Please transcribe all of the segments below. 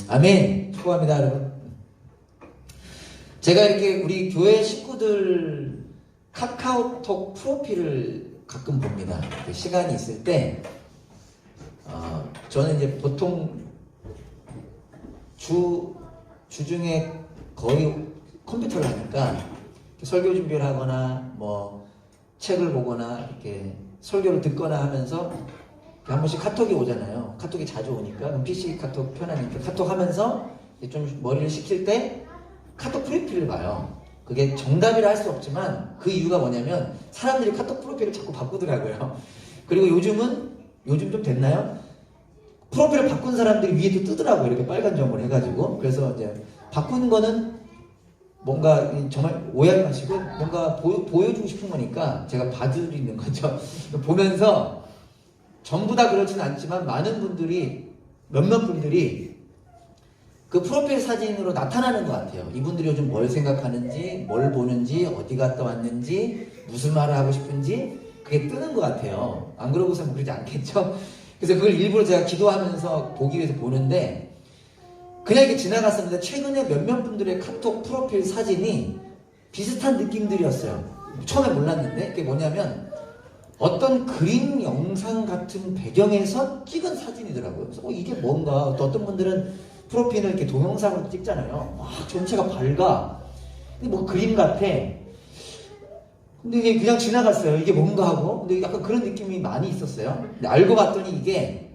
아멘. 축복합니다, 여러분. 제가 이렇게 우리 교회 식구들 카카오톡 프로필을 가끔 봅니다. 시간이 있을 때, 저는 이제 보통 주중에 거의 컴퓨터를 하니까 설교 준비를 하거나 뭐 책을 보거나 이렇게 설교를 듣거나 하면서 한 번씩 카톡이 오잖아요. 카톡이 자주 오니까 그럼 PC 카톡 편하니까 카톡 하면서 좀 머리를 식힐 때 카톡 프로필을 봐요. 그게 정답이라 할 수 없지만 그 이유가 뭐냐면 사람들이 카톡 프로필을 자꾸 바꾸더라고요. 그리고 요즘 좀 됐나요? 프로필을 바꾼 사람들이 위에도 뜨더라고요. 이렇게 빨간 점을 해가지고. 그래서 이제 바꾸는 거는 뭔가 정말 오해하지 마시고 뭔가 보여주고 싶은 거니까 제가 봐드리는 거죠. 보면서 전부 다 그렇진 않지만 많은 분들이 몇몇 분들이 그 프로필 사진으로 나타나는 것 같아요. 이분들이 요즘 뭘 생각하는지, 뭘 보는지, 어디 갔다 왔는지, 무슨 말을 하고 싶은지 그게 뜨는 것 같아요. 안 그러고서 그러지 않겠죠? 그래서 그걸 일부러 제가 기도하면서 보기 위해서 보는데 그냥 이렇게 지나갔었는데 최근에 몇몇 분들의 카톡 프로필 사진이 비슷한 느낌들이었어요. 처음에 몰랐는데 그게 뭐냐면 어떤 그림 영상 같은 배경에서 찍은 사진이더라고요. 그래서 이게 뭔가 또 어떤 분들은 프로필을 이렇게 동영상으로 찍잖아요. 막 전체가 밝아. 근데 뭐 그림 같아. 근데 이게 그냥 지나갔어요. 이게 뭔가 하고. 근데 약간 그런 느낌이 많이 있었어요. 근데 알고 봤더니 이게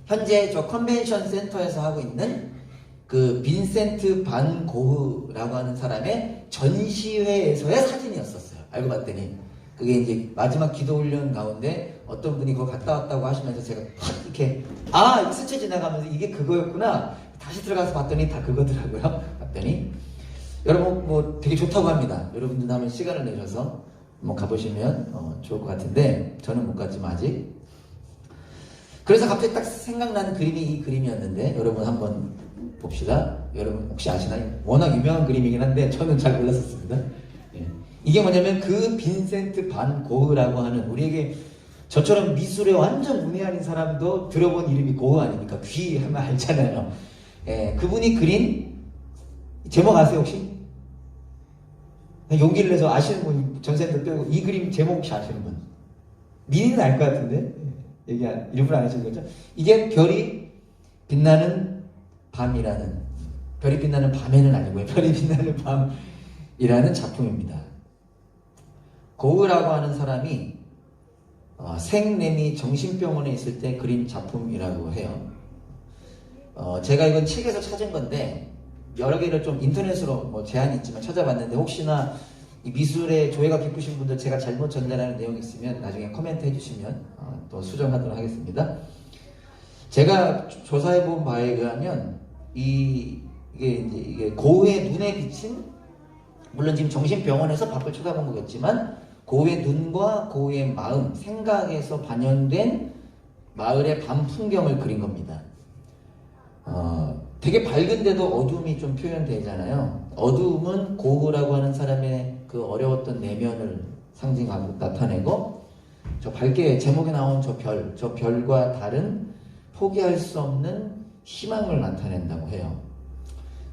현재 저 컨벤션 센터에서 하고 있는 그 빈센트 반 고흐라고 하는 사람의 전시회에서의 사진이었었어요. 알고 봤더니. 그게 이제 마지막 기도 훈련 가운데 어떤 분이 그거 갔다 왔다고 하시면서 제가 확 이렇게 스쳐 지나가면서 이게 그거였구나. 다시 들어가서 봤더니 다 그거더라고요. 봤더니 여러분 뭐 되게 좋다고 합니다. 여러분들 한번 시간을 내셔서 한번 가보시면 좋을 것 같은데 저는 못 갔지만 아직. 그래서 갑자기 딱 생각나는 그림이 이 그림이었는데 여러분 한번 봅시다. 여러분 혹시 아시나요? 워낙 유명한 그림이긴 한데 저는 잘 몰랐었습니다. 예. 이게 뭐냐면 그 빈센트 반 고흐라고 하는 우리에게 저처럼 미술에 완전 문외한인 사람도 들어본 이름이 고흐 아닙니까? 귀 하면 알잖아요. 예, 그분이 그린 제목 아세요 혹시? 용기를 내서 아시는 분 전생들 빼고 이 그림 제목 혹시 아시는 분? 미니는 알 것 같은데 얘기 일부러 안 하시는 거죠? 이게 별이 빛나는 밤이라는 별이 빛나는 밤에는 아니고요. 별이 빛나는 밤이라는 작품입니다. 고흐라고 하는 사람이 생내미 정신병원에 있을 때 그린 작품이라고 해요. 제가 이건 책에서 찾은 건데 여러 개를 좀 인터넷으로 뭐 제한이 있지만 찾아봤는데 혹시나 이 미술에 조예가 깊으신 분들 제가 잘못 전달하는 내용이 있으면 나중에 코멘트 해주시면 또 수정하도록 하겠습니다. 제가 조사해본 바에 의하면 이게 고흐의 눈에 비친 물론 지금 정신병원에서 밖을 쳐다본 거겠지만 고흐의 눈과 고흐의 마음, 생각에서 반영된 마을의 밤 풍경을 그린 겁니다. 되게 밝은데도 어둠이 좀 표현되잖아요. 어둠은 고흐라고 하는 사람의 그 어려웠던 내면을 상징하고 나타내고 저 밝게 제목에 나온 저 별과 다른 포기할 수 없는 희망을 나타낸다고 해요.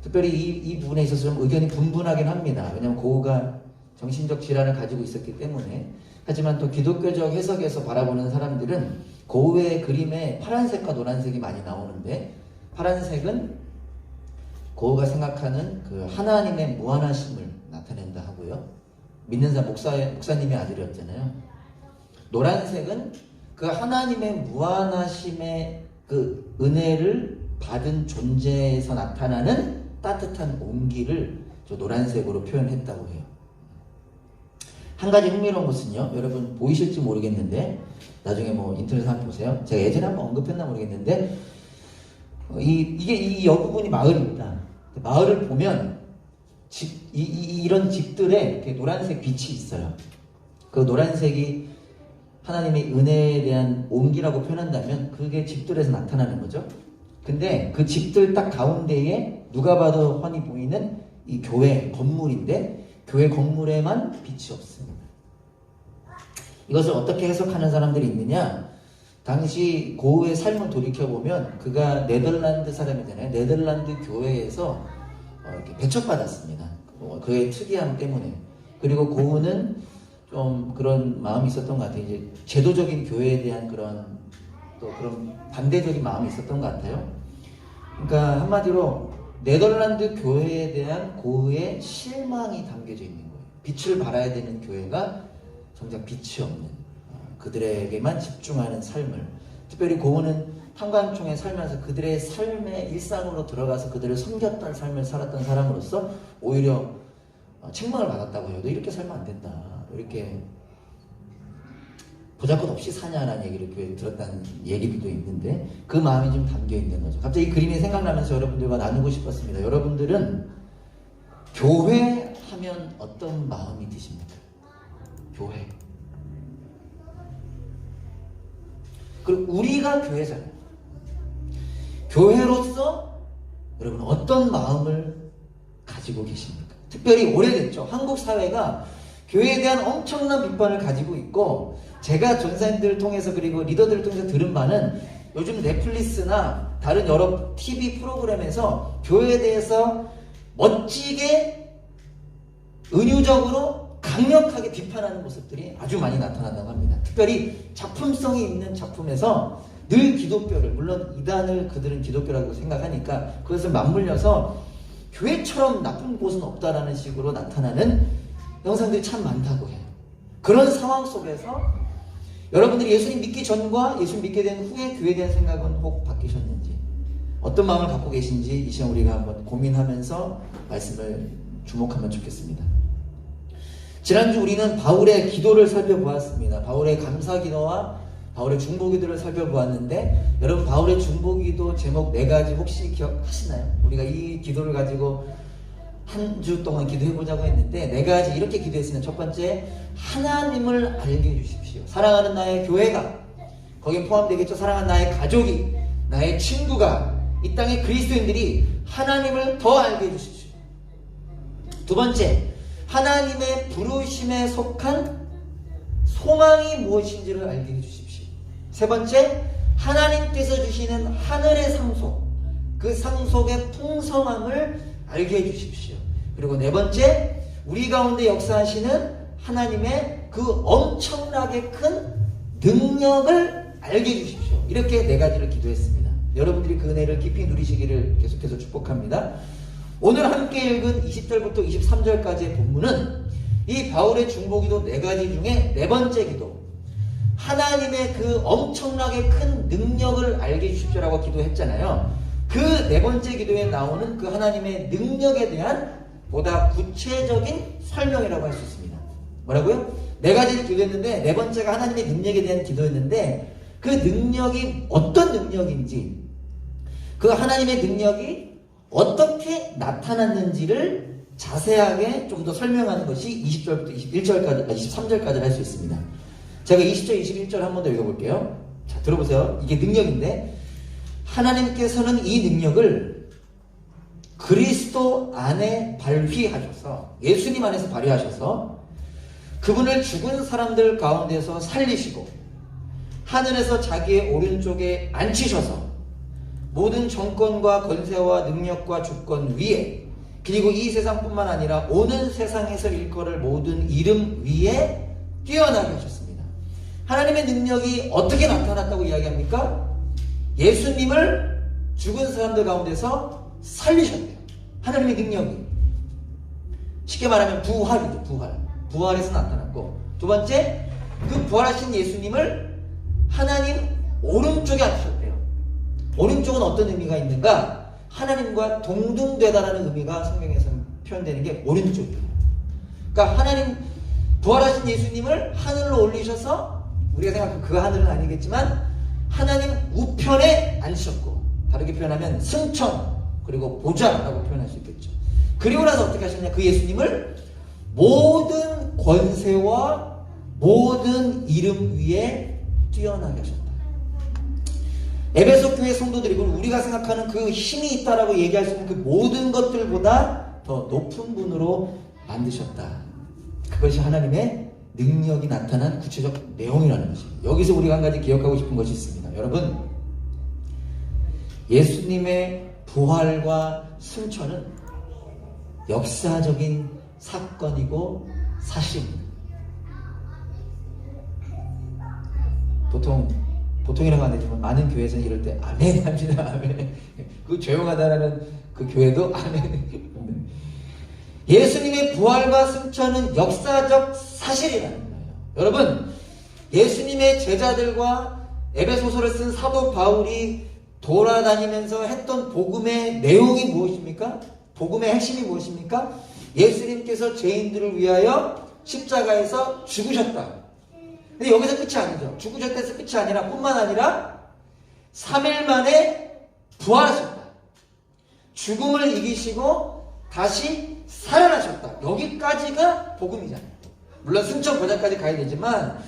특별히 이 부분에 있어서 좀 의견이 분분하긴 합니다. 왜냐하면 고흐가 정신적 질환을 가지고 있었기 때문에. 하지만 또 기독교적 해석에서 바라보는 사람들은 고흐의 그림에 파란색과 노란색이 많이 나오는데 파란색은 고흐가 생각하는 그 하나님의 무한하심을 나타낸다 하고요. 믿는 사람 목사님의 아들이었잖아요. 노란색은 그 하나님의 무한하심의 그 은혜를 받은 존재에서 나타나는 따뜻한 온기를 저 노란색으로 표현했다고 해요. 한 가지 흥미로운 것은요, 여러분 보이실지 모르겠는데 나중에 뭐 인터넷에 한번 보세요. 제가 예전에 한번 언급했나 모르겠는데 이 여부분이 마을입니다. 마을을 보면 이런 집들에 이렇게 노란색 빛이 있어요. 그 노란색이 하나님의 은혜에 대한 온기라고 표현한다면 그게 집들에서 나타나는 거죠. 근데 그 집들 딱 가운데에 누가 봐도 훤히 보이는 이 교회 건물인데 교회 건물에만 빛이 없습니다. 이것을 어떻게 해석하는 사람들이 있느냐? 당시 고흐의 삶을 돌이켜보면 그가 네덜란드 사람이잖아요. 네덜란드 교회에서 이렇게 배척받았습니다. 그의 특이함 때문에. 그리고 고흐는 좀 그런 마음이 있었던 것 같아요. 이제 제도적인 교회에 대한 그런 반대적인 마음이 있었던 것 같아요. 그러니까 한마디로 네덜란드 교회에 대한 고흐의 실망이 담겨져 있는 거예요. 빛을 발해야 되는 교회가 정작 빛이 없는, 그들에게만 집중하는 삶을, 특별히 고흐는 탄광총에 살면서 그들의 삶의 일상으로 들어가서 그들을 섬겼던 삶을 살았던 사람으로서 오히려 책망을 받았다고 해요. 너 이렇게 살면 안 된다. 이렇게 보잘것없이 사냐라는 얘기를 교회에 들었다는 얘기도 있는데 그 마음이 좀 담겨 있는 거죠. 갑자기 이 그림이 생각나면서 여러분들과 나누고 싶었습니다. 여러분들은 교회 하면 어떤 마음이 드십니까? 교회. 그리고 우리가 교회잖아요. 교회로서 여러분 어떤 마음을 가지고 계십니까? 특별히 오래됐죠. 한국 사회가 교회에 대한 엄청난 비판을 가지고 있고, 제가 전사님들을 통해서 그리고 리더들을 통해서 들은 바는 요즘 넷플릭스나 다른 여러 TV 프로그램에서 교회에 대해서 멋지게 은유적으로 강력하게 비판하는 모습들이 아주 많이 나타난다고 합니다. 특별히 작품성이 있는 작품에서 늘 기독교를, 물론 이단을 그들은 기독교라고 생각하니까 그것을 맞물려서 교회처럼 나쁜 곳은 없다라는 식으로 나타나는 영상들이 참 많다고 해요. 그런 상황 속에서 여러분들이 예수님 믿기 전과 예수님 믿게 된 후에 교회에 대한 생각은 혹 바뀌셨는지, 어떤 마음을 갖고 계신지 이 시간 우리가 한번 고민하면서 말씀을 주목하면 좋겠습니다. 지난주 우리는 바울의 기도를 살펴보았습니다. 바울의 감사기도와 바울의 중보기도를 살펴보았는데, 여러분 바울의 중보기도 제목 4가지 혹시 기억하시나요? 우리가 이 기도를 가지고 한 주 동안 기도해보자고 했는데 4가지 이렇게 기도했습니다. 첫 번째, 하나님을 알게 해주십시오. 사랑하는 나의 교회가, 거기에 포함되겠죠. 사랑하는 나의 가족이, 나의 친구가, 이 땅의 그리스도인들이 하나님을 더 알게 해주십시오. 두 번째, 하나님의 부르심에 속한 소망이 무엇인지를 알게 해주십시오. 세 번째, 하나님께서 주시는 하늘의 상속, 그 상속의 풍성함을 알게 해주십시오. 그리고 네 번째, 우리 가운데 역사하시는 하나님의 그 엄청나게 큰 능력을 알게 해주십시오. 이렇게 4가지를 기도했습니다. 여러분들이 그 은혜를 깊이 누리시기를 계속해서 축복합니다. 오늘 함께 읽은 20절부터 23절까지의 본문은 이 바울의 중보기도 4가지 중에 4번째 기도, 하나님의 그 엄청나게 큰 능력을 알게 해주십시오라고 기도했잖아요. 그 4번째 기도에 나오는 그 하나님의 능력에 대한 보다 구체적인 설명이라고 할 수 있습니다. 뭐라고요? 4가지를 기도했는데 4번째가 하나님의 능력에 대한 기도였는데, 그 능력이 어떤 능력인지, 그 하나님의 능력이 어떻게 나타났는지를 자세하게 좀 더 설명하는 것이 20절부터 21절까지, 23절까지 할 수 있습니다. 제가 20절, 21절 한 번 더 읽어볼게요. 자, 들어보세요. 이게 능력인데, 하나님께서는 이 능력을 그리스도 안에 발휘하셔서, 예수님 안에서 발휘하셔서 그분을 죽은 사람들 가운데서 살리시고 하늘에서 자기의 오른쪽에 앉히셔서 모든 정권과 권세와 능력과 주권 위에, 그리고 이 세상뿐만 아니라 오는 세상에서 일컬을 모든 이름 위에 뛰어나게 하셨습니다. 하나님의 능력이 어떻게 나타났다고 이야기합니까? 예수님을 죽은 사람들 가운데서 살리셨대요. 하나님의 능력이. 쉽게 말하면 부활이죠. 부활에서 나타났고, 두 번째, 그 부활하신 예수님을 하나님 오른쪽에 앉히셨대요. 오른쪽은 어떤 의미가 있는가? 하나님과 동등되다라는 의미가 성경에서 표현되는 게 오른쪽이에요. 그러니까 하나님, 부활하신 예수님을 하늘로 올리셔서, 우리가 생각하는 그 하늘은 아니겠지만 하나님 우편에 앉으셨고, 다르게 표현하면 승천, 그리고 보좌라고 표현할 수 있겠죠. 그리고 나서 어떻게 하셨냐? 그 예수님을 모든 권세와 모든 이름 위에 뛰어나게 하셨다. 에베소 교회 성도들이, 우리가 생각하는 그 힘이 있다라고 얘기할 수 있는 그 모든 것들보다 더 높은 분으로 만드셨다. 그것이 하나님의 능력이 나타난 구체적 내용이라는 것입니다. 여기서 우리가 한 가지 기억하고 싶은 것이 있습니다. 여러분, 예수님의 부활과 승천은 역사적인 사건이고 사실입니다. 보통이라고 안 되지만 많은 교회에서는 이럴 때 아멘 합니다. 아멘. 그 조용하다라는 그 교회도 아멘. 예수님의 부활과 승천은 역사적 사실이라는 거예요. 여러분, 예수님의 제자들과 에베소서를 쓴 사도 바울이 돌아다니면서 했던 복음의 내용이 무엇입니까? 복음의 핵심이 무엇입니까? 예수님께서 죄인들을 위하여 십자가에서 죽으셨다. 근데 여기서 끝이 아니죠. 죽으셨다 해서 끝이 아니라 뿐만 아니라 3일 만에 부활하셨다. 죽음을 이기시고 다시 살아나셨다. 여기까지가 복음이잖아요. 물론 승천 보좌까지 가야 되지만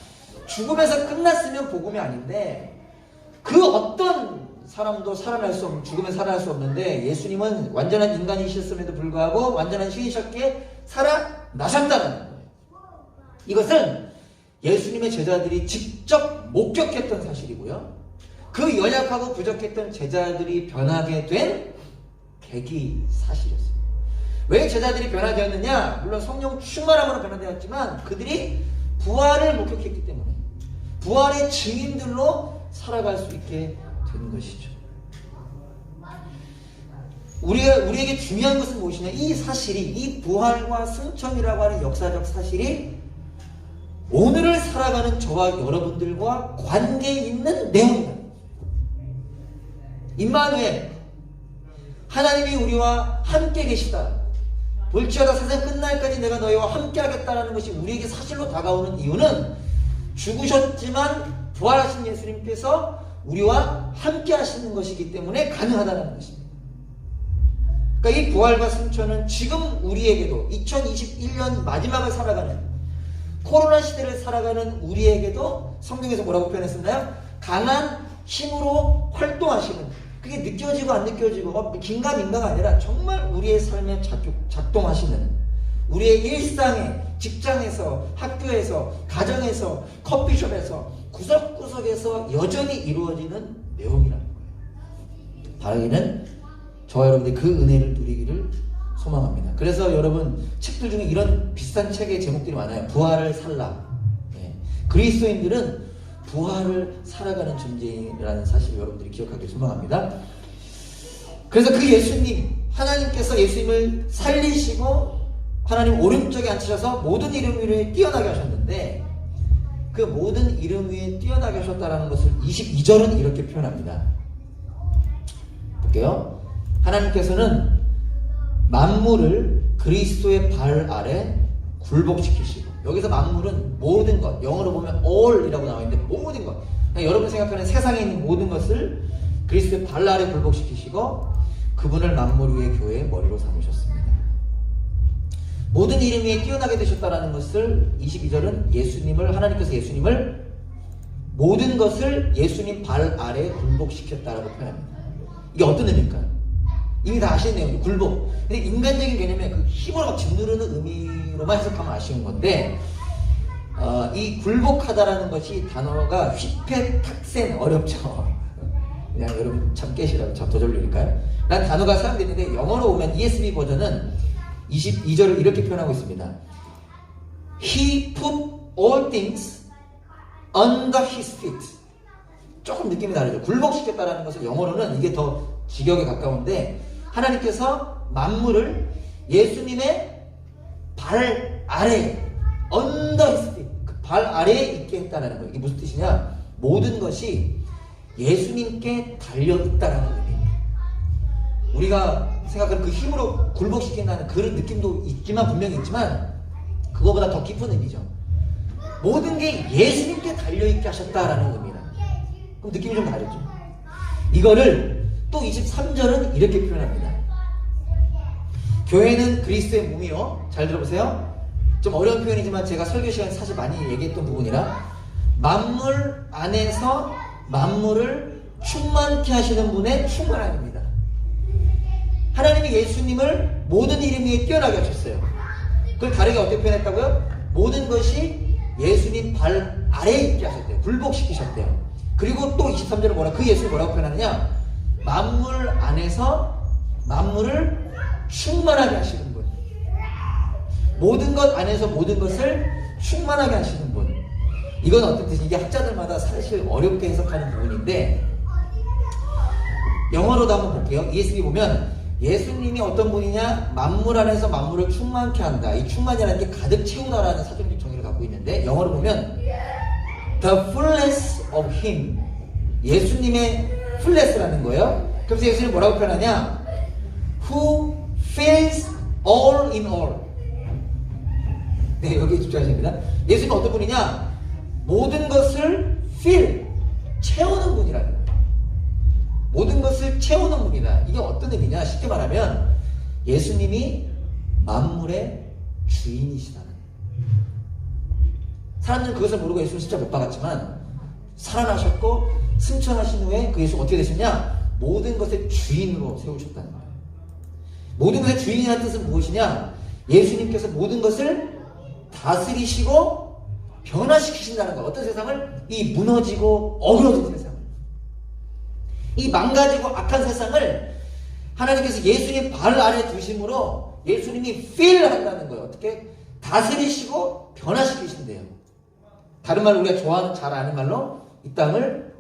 죽음에서 끝났으면 복음이 아닌데 그 어떤 사람도 살아날 수 없는, 죽음에 살아날 수 없는데 예수님은 완전한 인간이셨음에도 불구하고 완전한 신이셨기에 살아나셨다는 거예요. 이것은 예수님의 제자들이 직접 목격했던 사실이고요. 그 연약하고 부족했던 제자들이 변하게 된 계기 사실이었어요. 왜 제자들이 변화되었느냐? 물론 성령 충만함으로 변화되었지만 그들이 부활을 목격했기 때문에 부활의 증인들로 살아갈 수 있게 된 것이죠. 우리에게 중요한 것은 무엇이냐? 이 사실이, 이 부활과 승천이라고 하는 역사적 사실이 오늘을 살아가는 저와 여러분들과 관계 있는 내용입니다. 임마누엘, 하나님이 우리와 함께 계시다. 볼지어다 세상 끝날까지 내가 너희와 함께 하겠다라는 것이 우리에게 사실로 다가오는 이유는 죽으셨지만 부활하신 예수님께서 우리와 함께 하시는 것이기 때문에 가능하다는 것입니다. 그러니까 이 부활과 승천은 지금 우리에게도 2021년 마지막을 살아가는 코로나 시대를 살아가는 우리에게도 성경에서 뭐라고 표현했었나요? 강한 힘으로 활동하시는, 그게 느껴지고 안 느껴지고 긴가민가가 아니라 정말 우리의 삶에 작동하시는, 우리의 일상에, 직장에서, 학교에서, 가정에서, 커피숍에서, 구석구석에서 여전히 이루어지는 내용이라는 거예요. 바라기는 저와 여러분들이 그 은혜를 누리기를 소망합니다. 그래서 여러분, 책들 중에 이런 비슷한 책의 제목들이 많아요. 부활을 살라. 예. 그리스도인들은 부활을 살아가는 존재라는 사실을 여러분들이 기억하길 소망합니다. 그래서 그 예수님, 하나님께서 예수님을 살리시고 하나님 오른쪽에 앉히셔서 모든 이름 위에 뛰어나게 하셨는데, 그 모든 이름 위에 뛰어나게 하셨다라는 것을 22절은 이렇게 표현합니다. 볼게요. 하나님께서는 만물을 그리스도의 발 아래 굴복시키시고, 여기서 만물은 모든 것, 영어로 보면 all이라고 나와 있는데 모든 것, 여러분 생각하는 세상에 있는 모든 것을 그리스도의 발 아래 굴복시키시고 그분을 만물 위의 교회의 머리로 삼으셨습니다. 모든 이름 위에 뛰어나게 되셨다라는 것을 22절은 하나님께서 예수님을 모든 것을 예수님 발 아래 굴복시켰다라고 표현합니다. 이게 어떤 의미일까요? 이미 다 아시는 내용이에요. 굴복. 근데 인간적인 개념에 그 힘으로 막 짓누르는 의미로만 해석하면 아쉬운 건데, 이 굴복하다라는 것이 단어가 휘페탁센, 어렵죠. 그냥 여러분 참 깨시라고 참 도전률일까요? 라는 단어가 사용되는데 영어로 보면 ESV 버전은 22절을 이렇게 표현하고 있습니다. He put all things under his feet. 조금 느낌이 다르죠. 굴복시켰다라는 것을 영어로는 이게 더 직역에 가까운데, 하나님께서 만물을 예수님의 발 아래, under his feet, 그 발 아래에 있게 했다는 거예요. 이게 무슨 뜻이냐? 모든 것이 예수님께 달려있다라는 의미입니다. 우리가 생각하는 그 힘으로 굴복시킨다는 그런 느낌도 있지만, 분명히 있지만, 그거보다 더 깊은 의미죠. 모든 게 예수님께 달려있게 하셨다라는 의미다. 그럼 느낌이 좀 다르죠. 이거를 또 23절은 이렇게 표현합니다. 교회는 그리스도의 몸이요. 잘 들어보세요. 좀 어려운 표현이지만 제가 설교 시간에 사실 많이 얘기했던 부분이라, 만물 안에서 만물을 충만케 하시는 분의 충만함입니다. 하나님이 예수님을 모든 이름 위에 뛰어나게 하셨어요. 그걸 다르게 어떻게 표현했다고요? 모든 것이 예수님 발 아래에 있게 하셨대요. 굴복시키셨대요. 그리고 또 23절에 그 예수를 뭐라고 표현하느냐? 만물 안에서 만물을 충만하게 하시는 분. 모든 것 안에서 모든 것을 충만하게 하시는 분. 이건 어떤 뜻이? 이게 학자들마다 사실 어렵게 해석하는 부분인데, 영어로도 한번 볼게요. ESV 보면 예수님이 어떤 분이냐? 만물 안에서 만물을 충만케 한다. 이 충만이라는 게 가득 채우다라는 사전적 정의를 갖고 있는데, 영어로 보면 The fullness of Him. 예수님의 fullness라는 거예요. 그래서 예수님이 뭐라고 표현하냐? Who fills all in all. 네, 여기에 집중하십니다. 예수님은 어떤 분이냐? 모든 것을 fill, 채우는 분이라는 거예요. 모든 것을 채우는 분이다. 이게 어떤 의미냐? 쉽게 말하면 예수님이 만물의 주인이시다는 거예요. 사람들은 그것을 모르고 예수를 진짜 못 박았지만 살아나셨고 승천하신 후에 그 예수가 어떻게 되셨냐? 모든 것의 주인으로 세우셨다는 거예요. 모든 것의 주인이라는 뜻은 무엇이냐? 예수님께서 모든 것을 다스리시고 변화시키신다는 거예요. 어떤 세상을? 이 무너지고 어그러진 세상, 이 망가지고 악한 세상을 하나님께서 예수님 발 아래 두심으로 예수님이 feel 한다는 거예요. 어떻게? 다스리시고 변화시키신대요. 다른 말로 우리가 좋아하는, 잘 아는 말로 이 땅을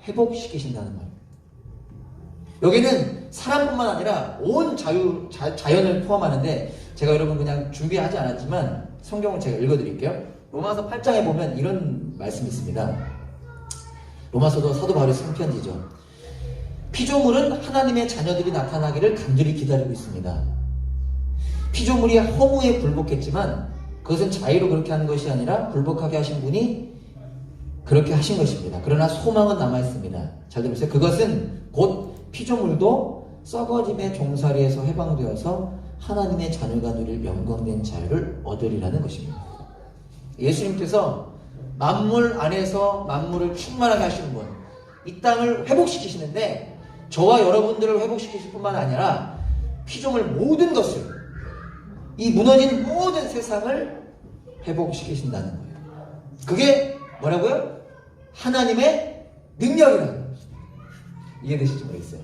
회복시키신다는 거예요. 여기는 사람뿐만 아니라 온 자연을 포함하는데, 제가 여러분 그냥 준비하지 않았지만 성경을 제가 읽어드릴게요. 로마서 8장에 보면 이런 말씀이 있습니다. 로마서도 사도 바울이 쓴 편지죠. 피조물은 하나님의 자녀들이 나타나기를 간절히 기다리고 있습니다. 피조물이 허무에 굴복했지만 그것은 자의로 그렇게 하는 것이 아니라 굴복하게 하신 분이 그렇게 하신 것입니다. 그러나 소망은 남아있습니다. 잘 들으세요. 그것은 곧 피조물도 썩어짐의 종살이에서 해방되어서 하나님의 자녀가 누릴 영광된 자유를 얻으리라는 것입니다. 예수님께서 만물 안에서 만물을 충만하게 하시는 분, 이 땅을 회복시키시는데 저와 여러분들을 회복시키실 뿐만 아니라 피조물 모든 것을, 이 무너진 모든 세상을 회복시키신다는 거예요. 그게 뭐라고요? 하나님의 능력이라는 거예요. 이해되실지 모르겠어요.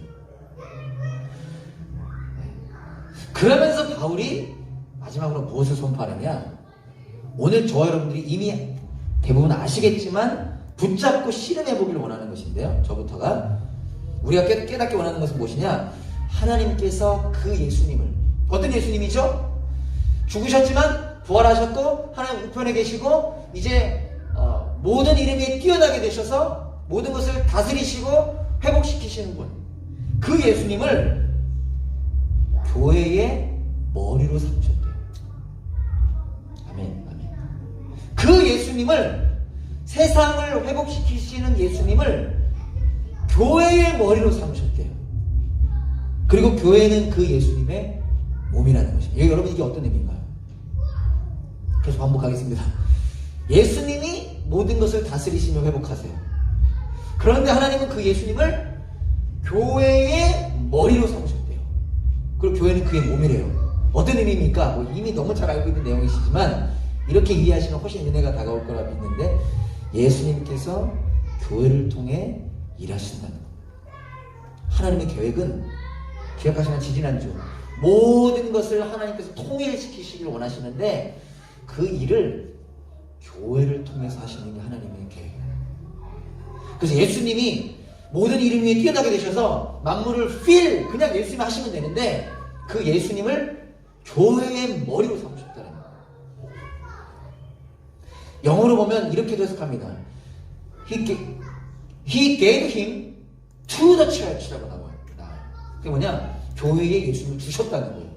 그러면서 바울이 마지막으로 무엇을 선포하느냐? 오늘 저와 여러분들이 이미 대부분 아시겠지만 붙잡고 실험해 보기를 원하는 것인데요. 저부터가 우리가 깨닫기 원하는 것은 무엇이냐? 하나님께서 그 예수님을, 어떤 예수님이죠? 죽으셨지만 부활하셨고 하나님 우편에 계시고 이제 모든 이름 위에 뛰어나게 되셔서 모든 것을 다스리시고 회복시키시는 분, 그 예수님을 교회의 머리로 삼으셨대요. 아멘. 그 예수님을, 세상을 회복시키시는 예수님을 교회의 머리로 삼으셨대요. 그리고 교회는 그 예수님의 몸이라는 것입니다. 여러분, 이게 어떤 의미인가요? 계속 반복하겠습니다. 예수님이 모든 것을 다스리시며 회복하세요. 그런데 하나님은 그 예수님을 교회의 머리로 삼으셨대요. 그리고 교회는 그의 몸이래요. 어떤 의미입니까? 이미 너무 잘 알고 있는 내용이시지만 이렇게 이해하시면 훨씬 은혜가 다가올 거라 믿는데, 예수님께서 교회를 통해 일하신다는 겁니다. 하나님의 계획은, 기억하시면 지지난주 모든 것을 하나님께서 통일시키시기를 원하시는데 그 일을 교회를 통해서 하시는 게 하나님의 계획이에요. 그래서 예수님이 모든 이름 위에 뛰어나게 되셔서 만물을 feel, 그냥 예수님이 하시면 되는데 그 예수님을 교회의 머리로 삼으셨다는 거예요. 영어로 보면 이렇게 해석합니다. He gave him to the church라고 나와요. 그게 뭐냐? 교회에 예수님을 주셨다는 거예요.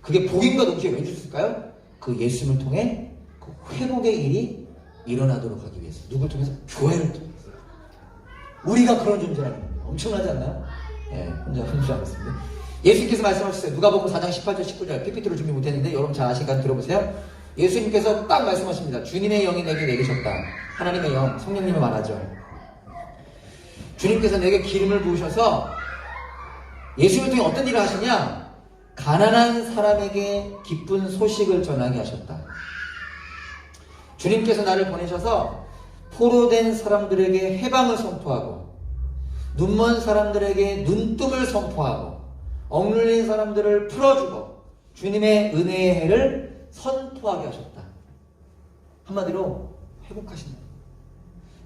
그게 복임과 동시에 왜 주셨을까요? 그 예수님을 통해 그 회복의 일이 일어나도록 하기 위해서. 누굴 통해서? 교회를 통해서. 우리가 그런 존재라는 겁니다. 엄청나지 않나요? 예, 혼자 훈수하겠습니다. 예수님께서 말씀하셨어요. 누가복음 4장 18절 19절 PPT로 준비 못했는데 여러분 잘 아시니까 들어보세요. 예수님께서 딱 말씀하십니다. 주님의 영이 내게 내리셨다. 하나님의 영, 성령님을 말하죠. 주님께서 내게 기름을 부으셔서 예수님을 통해 어떤 일을 하시냐? 가난한 사람에게 기쁜 소식을 전하게 하셨다. 주님께서 나를 보내셔서 포로된 사람들에게 해방을 선포하고 눈먼 사람들에게 눈뜸을 선포하고 억눌린 사람들을 풀어주고 주님의 은혜의 해를 선포하게 하셨다. 한마디로 회복하신다.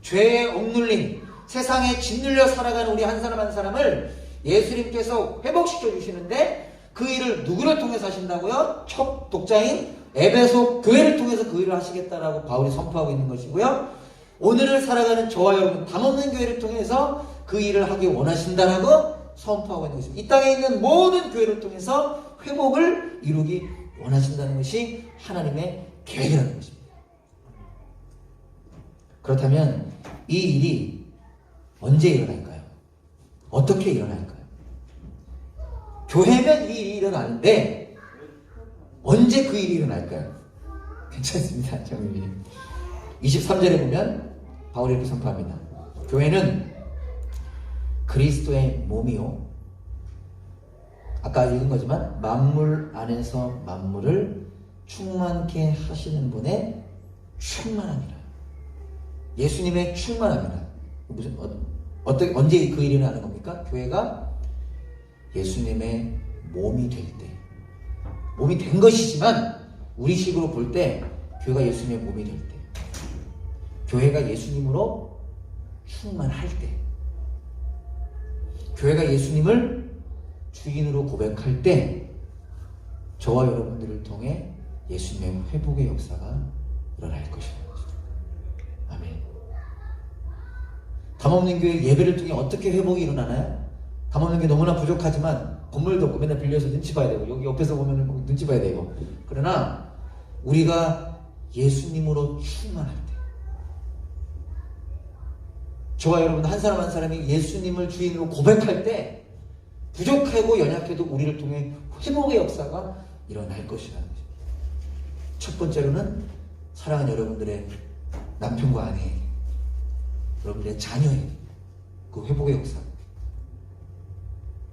죄에 억눌린 세상에 짓눌려 살아가는 우리 한 사람 한 사람을 예수님께서 회복시켜 주시는데 그 일을 누구를 통해서 하신다고요? 첫 독자인 에베소 교회를 통해서 그 일을 하시겠다라고 바울이 선포하고 있는 것이고요. 오늘을 살아가는 저와 여러분 담없는 교회를 통해서 그 일을 하기 원하신다라고 선포하고 있는 것입니다. 이 땅에 있는 모든 교회를 통해서 회복을 이루기 원하신다는 것이 하나님의 계획이라는 것입니다. 그렇다면 이 일이 언제 일어날까요? 어떻게 일어날까요? 교회면 이 일이 일어나는데 언제 그 일이 일어날까요? 괜찮습니다. 정님 23절에 보면 바울이 이렇게 선포합니다. 교회는 그리스도의 몸이요. 아까 읽은 거지만 만물 안에서 만물을 충만케 하시는 분의 충만함이라. 예수님의 충만함이라. 무슨 어떻게 언제 그 일이 일어나는 겁니까? 교회가 예수님의 몸이 될 때, 몸이 된 것이지만 우리 식으로 볼 때 교회가 예수님의 몸이 될 때, 교회가 예수님으로 충만할 때, 교회가 예수님을 주인으로 고백할 때 저와 여러분들을 통해 예수님의 회복의 역사가 일어날 것입니다. 아멘. 담없는 교회 예배를 통해 어떻게 회복이 일어나나요? 담없는 게 너무나 부족하지만 건물도 없고 맨날 빌려서 눈치 봐야 되고 여기 옆에서 보면 눈치 봐야 되고, 그러나 우리가 예수님으로 충만할 때, 저와 여러분 한 사람 한 사람이 예수님을 주인으로 고백할 때 부족하고 연약해도 우리를 통해 회복의 역사가 일어날 것이라는 것입니다. 첫 번째로는 사랑하는 여러분들의 남편과 아내에게, 여러분들의 자녀에게 그 회복의 역사,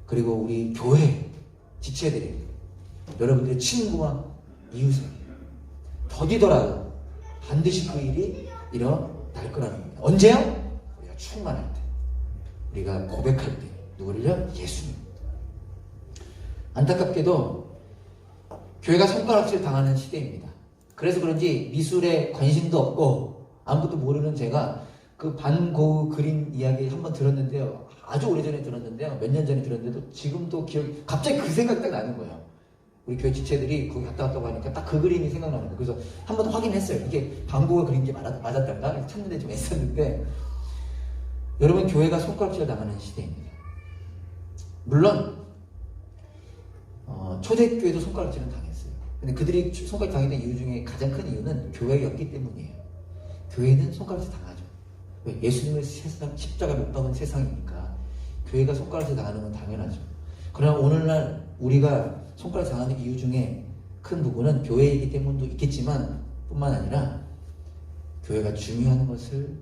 그리고 우리 교회 지체들에게, 여러분들의 친구와 이웃에게 더디더라도 반드시 그 일이 일어날 거라는 겁니다. 언제요? 우리가 충만할 때, 우리가 고백할 때. 누구를요? 예수님. 안타깝게도 교회가 손가락질 당하는 시대입니다. 그래서 그런지 미술에 관심도 없고 아무것도 모르는 제가 그 반고흐 그림 이야기 한번 들었는데요. 아주 오래전에 들었는데요. 몇 년 전에 들었는데도 지금도 갑자기 그 생각이 딱 나는 거예요. 우리 교회 지체들이 거기 갔다 왔다고 하니까 딱 그 그림이 생각나는 거예요. 그래서 한번 확인했어요. 이게 반고흐 그림이 맞았던가? 찾는데 좀 애썼는데, 여러분 교회가 손가락질 당하는 시대입니다. 물론 초대교회도 손가락질은 당했어요. 근데 그들이 손가락 당했던 이유 중에 가장 큰 이유는 교회였기 때문이에요. 교회는 손가락질 당하죠. 왜? 예수님을 십자가 못 박은 세상이니까 교회가 손가락질 당하는 건 당연하죠. 그러나 오늘날 우리가 손가락 당하는 이유 중에 큰 부분은 교회이기 때문도 있겠지만 뿐만 아니라 교회가 중요한 것을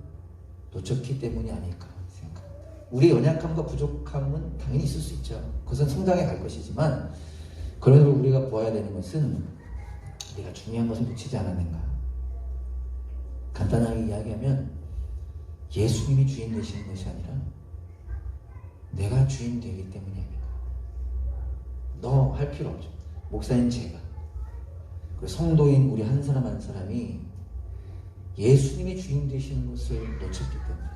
놓쳤기 때문이 아닐까 생각합니다. 우리의 연약함과 부족함은 당연히 있을 수 있죠. 그것은 성장해 갈 것이지만, 그러므로 우리가 보아야 되는 것은 우리가 중요한 것을 놓치지 않았는가. 간단하게 이야기하면 예수님이 주인 되시는 것이 아니라 내가 주인 되기 때문이 아닐까. 너 할 필요 없죠. 목사인 제가, 그리고 성도인 우리 한 사람 한 사람이 예수님이 주인 되시는 것을 놓쳤기 때문에,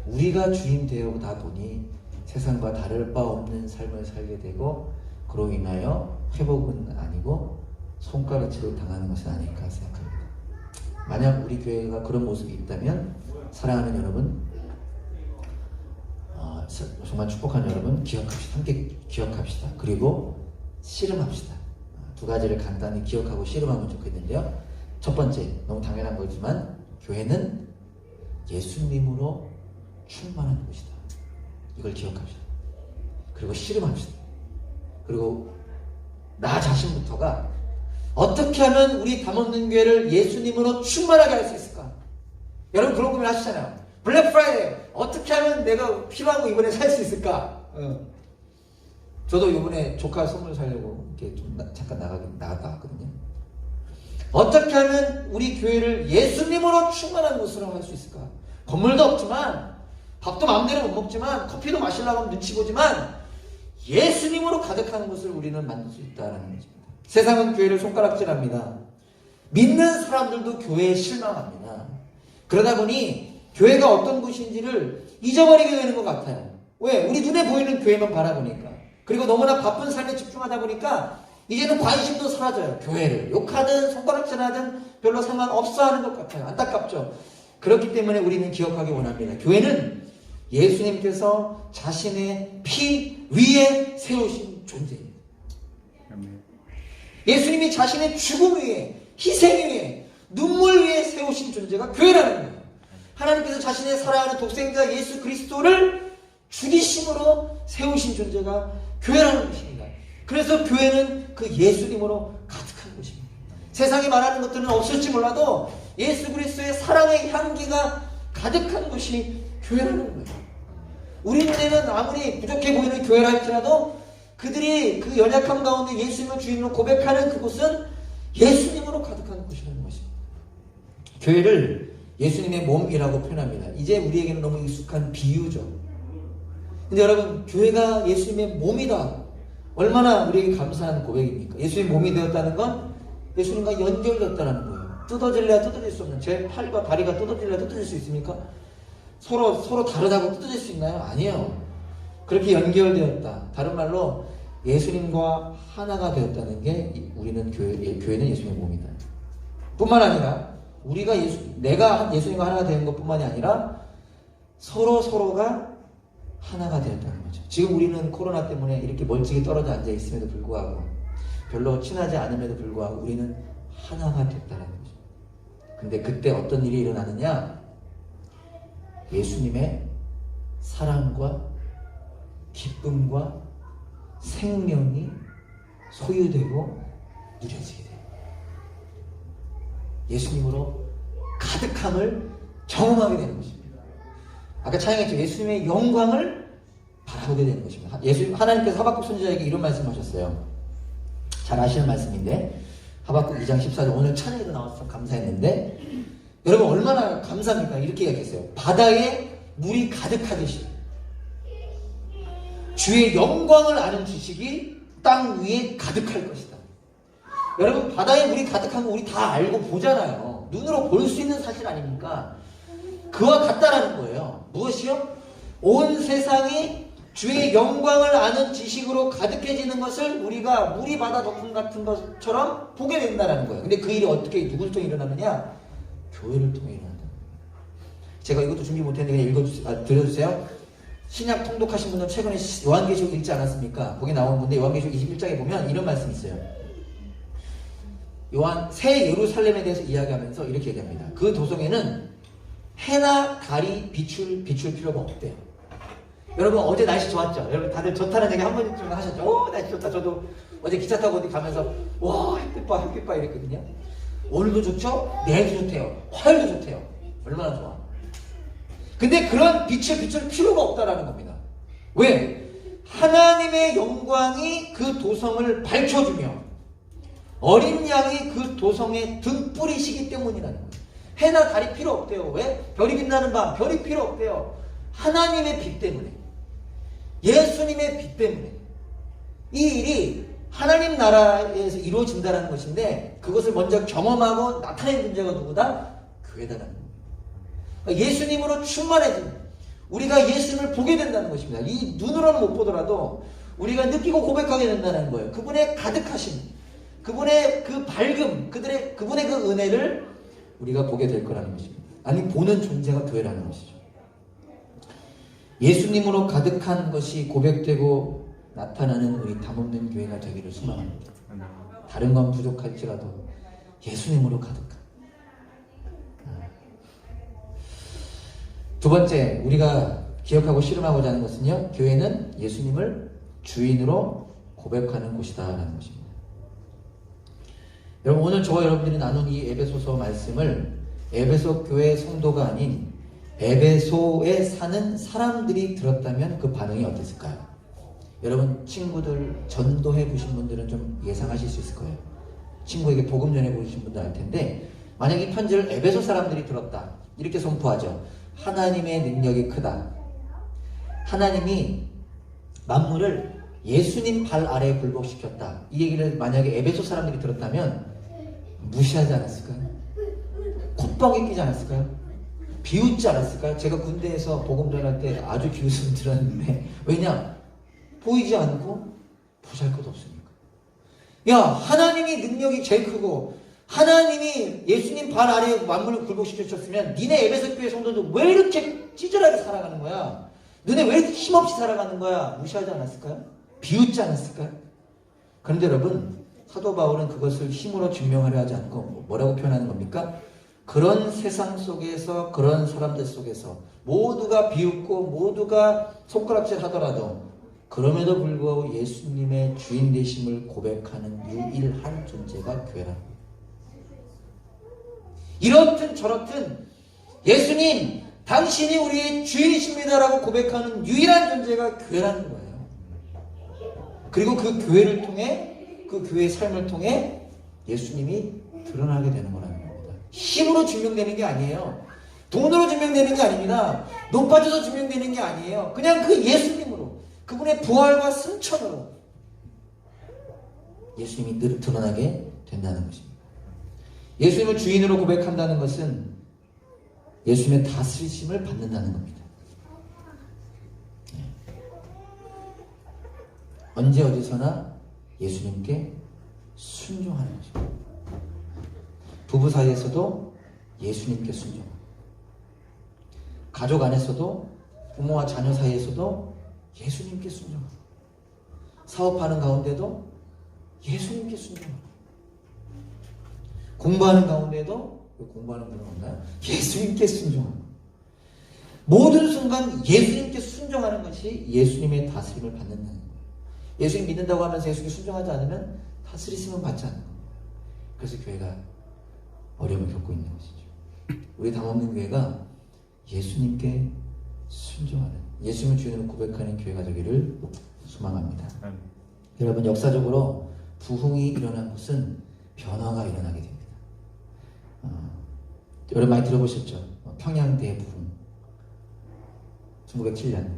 우리가 주인 되어다 보니 세상과 다를 바 없는 삶을 살게 되고, 그로 인하여 회복은 아니고 손가락질을 당하는 것은 아닐까 생각합니다. 만약 우리 교회가 그런 모습이 있다면 사랑하는 여러분, 정말 축복하는 여러분, 기억합시다. 함께 기억합시다. 그리고 씨름합시다. 두 가지를 간단히 기억하고 씨름하면 좋겠는데요. 첫 번째, 너무 당연한 거지만 교회는 예수님으로 충만한 곳이다. 이걸 기억합시다. 그리고 씨름합시다. 그리고 나 자신부터가 어떻게 하면 우리 담없는 교회를 예수님으로 충만하게 할 수 있을까? 여러분 그런 고민 하시잖아요. 블랙 프라이데이 어떻게 하면 내가 필요한 거 이번에 살 수 있을까? 저도 이번에 조카 선물 사려고 이렇게 좀 잠깐 나갔다 왔거든요. 어떻게 하면 우리 교회를 예수님으로 충만한 곳으로 할 수 있을까? 건물도 없지만, 밥도 마음대로 못 먹지만, 커피도 마시려고 하면 눈치 보지만, 예수님으로 가득한 곳을 우리는 만들 수 있다는 것입니다. 세상은 교회를 손가락질합니다. 믿는 사람들도 교회에 실망합니다. 그러다 보니 교회가 어떤 곳인지를 잊어버리게 되는 것 같아요. 왜? 우리 눈에 보이는 교회만 바라보니까. 그리고 너무나 바쁜 삶에 집중하다 보니까 이제는 관심도 사라져요. 교회를 욕하든 손가락질하든 별로 상관없어 하는 것 같아요. 안타깝죠. 그렇기 때문에 우리는 기억하기 원합니다. 교회는 예수님께서 자신의 피 위에 세우신 존재입니다. 예수님이 자신의 죽음 위에, 희생 위에, 눈물 위에 세우신 존재가 교회라는 거예요. 하나님께서 자신의 사랑하는 독생자 예수 그리스도를 죽이심으로 세우신 존재가 교회라는 것입니다. 그래서 교회는 그 예수님으로 가득한 곳입니다. 세상이 말하는 것들은 없을지 몰라도 예수 그리스도의 사랑의 향기가 가득한 곳이 교회라는 거예요. 우리 눈에는 아무리 부족해 보이는 교회라 할지라도 그들이 그 연약함 가운데 예수님을 주인으로 고백하는 그곳은 예수님으로 가득한 곳이라는 것입니다. 교회를 예수님의 몸이라고 표현합니다. 이제 우리에게는 너무 익숙한 비유죠. 근데 여러분, 교회가 예수님의 몸이다. 얼마나 우리에게 감사한 고백입니까? 예수님의 몸이 되었다는 건 예수님과 연결됐다는 거예요. 뜯어질래야 뜯어질 수 없는, 제 팔과 다리가 뜯어질래야 뜯어질 수 있습니까? 서로 다르다고 뜯어질 수 있나요? 아니에요. 그렇게 연결되었다. 다른 말로 예수님과 하나가 되었다는 게 우리는 교회는 예수님의 몸이다. 뿐만 아니라 내가 예수님과 하나가 되는 것뿐만이 아니라 서로가 하나가 되었다는 거죠. 지금 우리는 코로나 때문에 이렇게 멀찍이 떨어져 앉아 있음에도 불구하고 별로 친하지 않음에도 불구하고 우리는 하나가 됐다는 거죠. 근데 그때 어떤 일이 일어나느냐? 예수님의 사랑과 기쁨과 생명이 소유되고 누려지게 돼요. 예수님으로 가득함을 경험하게 되는 것입니다. 아까 찬양했죠. 예수님의 영광을 바라보게 되는 것입니다. 하나님께서 하박국 선지자에게 이런 말씀하셨어요. 잘 아시는 말씀인데 하박국 2장 14절 오늘 찬양에도 나와서 감사했는데 여러분 얼마나 감사합니까? 이렇게 이야기했어요. 바다에 물이 가득하듯이 주의 영광을 아는 지식이 땅 위에 가득할 것이다. 여러분 바다에 물이 가득한 거 우리 다 알고 보잖아요. 눈으로 볼 수 있는 사실 아닙니까? 그와 같다라는 거예요. 무엇이요? 온 세상이 주의 영광을 아는 지식으로 가득해지는 것을 우리가 물이 바다 덮음 같은 것처럼 보게 된다는 거예요. 근데 그 일이 어떻게 누구를 통해 일어나느냐? 교회를 통해 일어난다. 제가 이것도 준비 못했는데 그냥 들려주세요. 신약 통독하신 분은 최근에 요한계시록 읽지 않았습니까? 거기 나오는 건데 요한계시록 21장에 보면 이런 말씀이 있어요. 새 예루살렘에 대해서 이야기하면서 이렇게 얘기합니다. 그 도성에는 해나 달이 비출 필요가 없대요. 여러분 어제 날씨 좋았죠? 여러분 다들 좋다는 얘기 한 번쯤 하셨죠? 오 날씨 좋다. 저도 어제 기차 타고 어디 가면서 와 햇빛 봐 이랬거든요. 오늘도 좋죠? 내일도 좋대요. 화요일도 좋대요. 얼마나 좋아. 근데 그런 빛을 비출 필요가 없다라는 겁니다. 왜? 하나님의 영광이 그 도성을 밝혀주며 어린 양이 그 도성의 등불이시기 때문이라는 거예요. 해나 달이 필요 없대요. 왜? 별이 빛나는 밤, 별이 필요 없대요. 하나님의 빛 때문에, 예수님의 빛 때문에 이 일이 하나님 나라에서 이루어진다는 것인데 그것을 먼저 경험하고 나타낸 존재가 누구다? 교회다라는 겁니다. 예수님으로 충만해진 우리가 예수님을 보게 된다는 것입니다. 이 눈으로는 못 보더라도 우리가 느끼고 고백하게 된다는 거예요. 그분의 가득하심, 그분의 그 밝음, 그분의 그 은혜를 우리가 보게 될 거라는 것입니다. 아니 보는 존재가 교회라는 것이죠. 예수님으로 가득한 것이 고백되고 나타나는 우리 담없는 교회가 되기를 소망합니다. 다른 건 부족할지라도 예수님으로 가득한. 두 번째 우리가 기억하고 실험하고자 하는 것은요. 교회는 예수님을 주인으로 고백하는 곳이다 라는 것입니다. 여러분 오늘 저와 여러분들이 나눈 이 에베소서 말씀을 에베소 교회 성도가 아닌 에베소에 사는 사람들이 들었다면 그 반응이 어땠을까요? 여러분 친구들 전도해 보신 분들은 좀 예상하실 수 있을 거예요. 친구에게 복음 전해보신 분도 알 텐데, 만약 이 편지를 에베소 사람들이 들었다 이렇게 선포하죠. 하나님의 능력이 크다. 하나님이 만물을 예수님 발 아래에 굴복시켰다. 이 얘기를 만약에 에베소 사람들이 들었다면 무시하지 않았을까요? 콧방귀 끼지 않았을까요? 비웃지 않았을까요? 제가 군대에서 복음 전할 때 아주 비웃음 들었는데, 왜냐? 보이지 않고 보잘것 없으니까. 야, 하나님이 능력이 제일 크고 하나님이 예수님 발 아래에 만물을 굴복시켰으면 니네 에베소 교회 성도들 왜 이렇게 찌질하게 살아가는 거야? 너네 왜 이렇게 힘없이 살아가는 거야? 무시하지 않았을까요? 비웃지 않았을까요? 그런데 여러분, 사도 바울은 그것을 힘으로 증명하려 하지 않고 뭐라고 표현하는 겁니까? 그런 세상 속에서, 그런 사람들 속에서 모두가 비웃고 모두가 손가락질 하더라도 그럼에도 불구하고 예수님의 주인 되심을 고백하는 유일한 존재가 교회라는 거예요. 이렇든 저렇든 예수님 당신이 우리의 주인이십니다라고 고백하는 유일한 존재가 교회라는 거예요. 그리고 그 교회를 통해, 그 교회의 삶을 통해 예수님이 드러나게 되는 거라는 겁니다. 힘으로 증명되는 게 아니에요. 돈으로 증명되는 게 아닙니다. 높아져서 증명되는 게 아니에요. 그냥 그 예수님으로, 그분의 부활과 승천으로 예수님이 늘 드러나게 된다는 것입니다. 예수님을 주인으로 고백한다는 것은 예수님의 다스리심을 받는다는 겁니다. 언제 어디서나 예수님께 순종하는 것입니다. 부부 사이에서도 예수님께 순종하고, 가족 안에서도, 부모와 자녀 사이에서도 예수님께 순종하고, 사업하는 가운데도 예수님께 순종하고, 공부하는 가운데도, 공부하는 분은 없나요? 예수님께 순종하고, 모든 순간 예수님께 순종하는 것이 예수님의 다스림을 받는다는 거예요. 예수님 믿는다고 하면서 예수님께 순종하지 않으면 다스리심은 받지 않는 겁니다. 그래서 교회가 어려움을 겪고 있는 것이죠. 우리 담없는 교회가 예수님께 순종하는, 예수님을 주인으로 고백하는 교회가 되기를 소망합니다. 여러분, 역사적으로 부흥이 일어난 곳은 변화가 일어나게 됩니다. 여러분 많이 들어보셨죠? 평양 대부흥 1907년.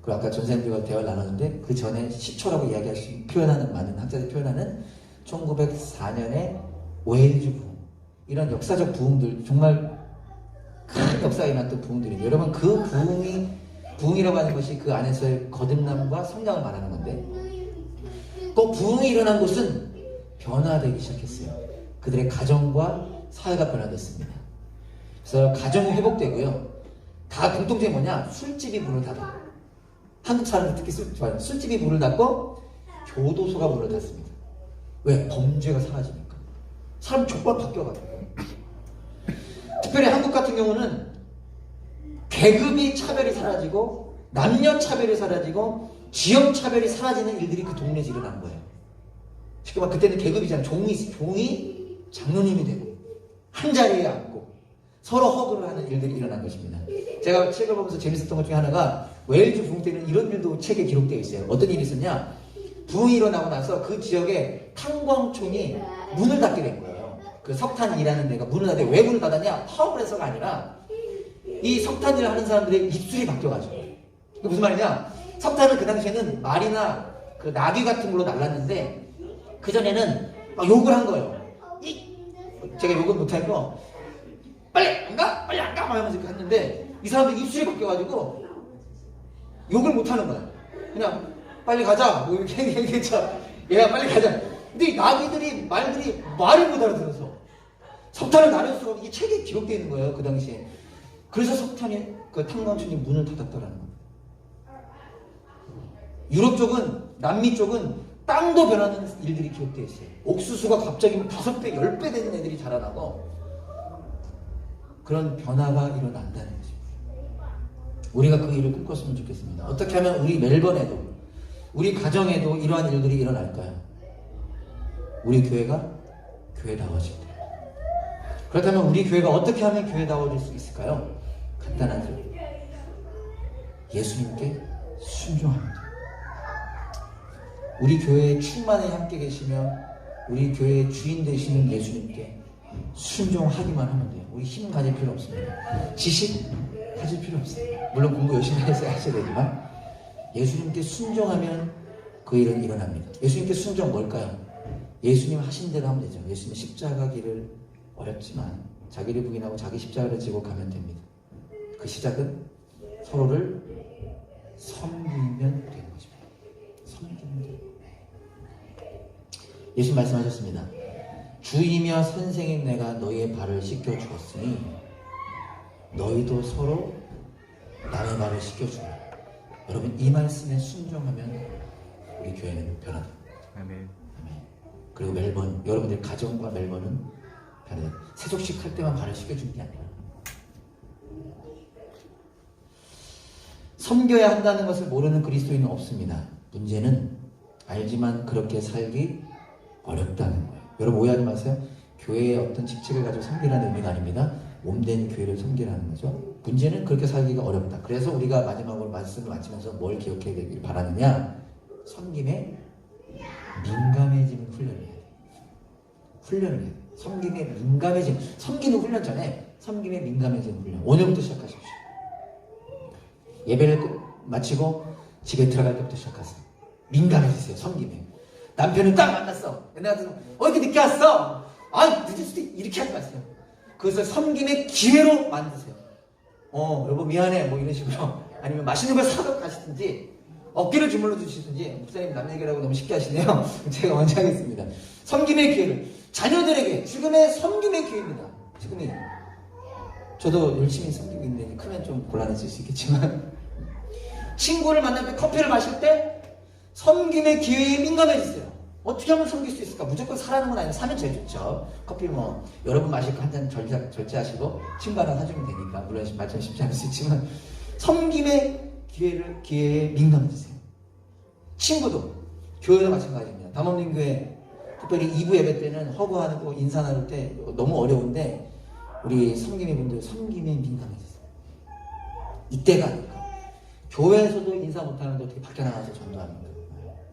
그리고 아까 전사님들과 대화를 나눴는데 그 전에 시초라고 이야기할 수 표현하는, 많은 학자들이 표현하는 1904년에 웨일즈 부흥, 이런 역사적 부흥들, 정말 큰 역사가 일어났던 부흥들이에요. 여러분, 그 부흥이라고 하는 것이 그 안에서의 거듭남과 성장을 말하는 건데, 꼭 부흥이 일어난 곳은 변화되기 시작했어요. 그들의 가정과 사회가 변화됐습니다. 그래서 가정이 회복되고요. 다 공통점이 뭐냐? 술집이 문을 닫아요. 한국 사람들 특히 좋아요. 술집이 문을 닫고 교도소가 문을 닫습니다. 왜? 범죄가 사라지니까. 사람 족발 바뀌어가지고. 특별히 한국 같은 경우는 계급이 차별이 사라지고 남녀 차별이 사라지고 지역 차별이 사라지는 일들이 그 동네에서 일어난 거예요. 쉽게 말해 그때는 계급이잖아요. 종이 장로님이 되고 한 자리에 앉고 서로 허그를 하는 일들이 일어난 것입니다. 제가 책을 보면서 재밌었던 것 중에 하나가 웨일즈 부흥 때는 이런 일도 책에 기록되어 있어요. 어떤 일이 있었냐? 부흥이 일어나고 나서 그 지역에 탄광촌이 문을 닫게 된 거예요. 그 석탄 일하는 데가 문을 닫게. 왜 문을 닫았냐? 파업을 해서가 아니라 이 석탄 일을 하는 사람들의 입술이 바뀌어가지고. 그게 무슨 말이냐? 석탄은 그 당시에는 말이나 그 나귀 같은 걸로 날랐는데 그전에는 막 욕을 한 거예요. 제가 욕은 못하니까 빨리 안 가? 빨리 안 가? 막 하면서 이렇게 했는데 이 사람들 입술이 바뀌어가지고 욕을 못하는 거야. 그냥 빨리 가자 뭐 이렇게 얘기했죠. 얘가 빨리 가자. 근데 이 나귀들이 말들이 말을 못 알아들어서 석탄을 나눌 수가 없는, 이게 책에 기록되어 있는 거예요 그 당시에. 그래서 석탄이 그 탄광촌이 문을 닫았더라는 거예요. 유럽 쪽은, 남미 쪽은 땅도 변하는 일들이 기록되어 있어요. 옥수수가 갑자기 5배, 10배 되는 애들이 자라나고 그런 변화가 일어난다는 거죠. 우리가 그 일을 꿈꿨으면 좋겠습니다. 어떻게 하면 우리 멜번에도, 우리 가정에도 이러한 일들이 일어날까요? 우리 교회가 교회다워질 때. 그렇다면 우리 교회가 어떻게 하면 교회다워질 수 있을까요? 간단하죠. 예수님께 순종합니다. 우리 교회에 충만히 함께 계시며 우리 교회의 주인 되시는 예수님께 순종하기만 하면 돼요. 우리 힘 가질 필요 없습니다. 지식 가질 필요 없어요. 물론 공부 열심히 해서 하셔야 되지만 예수님께 순종하면 그 일은 일어납니다. 예수님께 순종 뭘까요? 예수님 하신 대로 하면 되죠. 예수님 십자가 길을 어렵지만 자기를 부인하고 자기 십자가를 지고 가면 됩니다. 그 시작은 서로를 섬기면 되는 것입니다. 섬기면 돼요. 예수님 말씀하셨습니다. 주이며 선생인 내가 너희의 발을 씻겨 주었으니 너희도 서로 남의 발을 씻겨 주라. 여러분 이 말씀에 순종하면 우리 교회는 변화됩니다. 아멘. 그리고 멜번 여러분들 가정과 멜번은 변화돼요. 세족식 할 때만 발을 씻겨 주는 게 아니라 섬겨야 한다는 것을 모르는 그리스도인은 없습니다. 문제는 알지만 그렇게 살기 어렵다는 거예요. 여러분 오해하지 마세요. 교회의 어떤 직책을 가지고 섬기라는 의미가 아닙니다. 몸된 교회를 섬기라는 거죠. 문제는 그렇게 살기가 어렵다. 그래서 우리가 마지막으로 말씀을 마치면서 뭘 기억해야 되길 바라느냐? 섬김에 민감해지는 훈련을 해야 돼요. 훈련을 해야 돼요. 섬김에 민감해지는, 섬기는 훈련 전에 섬김에 민감해지는 훈련. 오늘부터 시작하십시오. 예배를 마치고 집에 들어갈 때부터 시작하세요. 민감해지세요. 섬김에. 남편은 딱 만났어. 옛날 같은 이렇게 늦게 왔어? 늦을 수도 이렇게 하지 마세요. 그것을 섬김의 기회로 만드세요. 여보 미안해 뭐 이런 식으로. 아니면 맛있는 걸 사러 가시든지 어깨를 주물러 주시든지. 목사님 남 얘기라고 너무 쉽게 하시네요. 제가 먼저 하겠습니다. 섬김의 기회를 자녀들에게 지금의 섬김의 기회입니다. 지금이 저도 열심히 섬기고 있는데 크면 좀 곤란해질 수 있겠지만 친구를 만날 때 커피를 마실 때 섬김의 기회에 민감해지세요. 어떻게 하면 섬길 수 있을까? 무조건 사라는 건 아니에요. 사면 제일 좋죠. 커피 뭐 여러분 마실 거 한 잔 절제하시고 친구 하나 사주면 되니까. 물론 말처럼 쉽지 않을 수 있지만 섬김의 기회에 민감해지세요. 친구도 교회도 마찬가지입니다. 담원민 교회 특별히 2부 예배 때는 허구하고 인사 나눌 때 너무 어려운데 우리 섬김의 분들 섬김에 민감해지세요. 이때가 아닐까. 교회에서도 인사 못하는데 어떻게 밖에 나가서 전도합니까?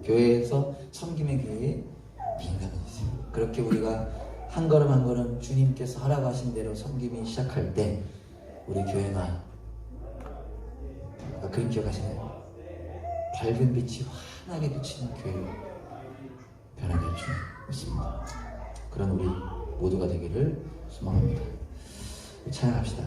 교회에서 섬김의 기회에 민감해지세요. 그렇게 우리가 한 걸음 한 걸음 주님께서 하라고 하신 대로 섬김이 시작할 때 우리 교회가 아까 그림 기억하시나요? 밝은 빛이 환하게 비치는 교회로 변화될 줄 믿습니다. 그런 우리 모두가 되기를 소망합니다. 찬양합시다.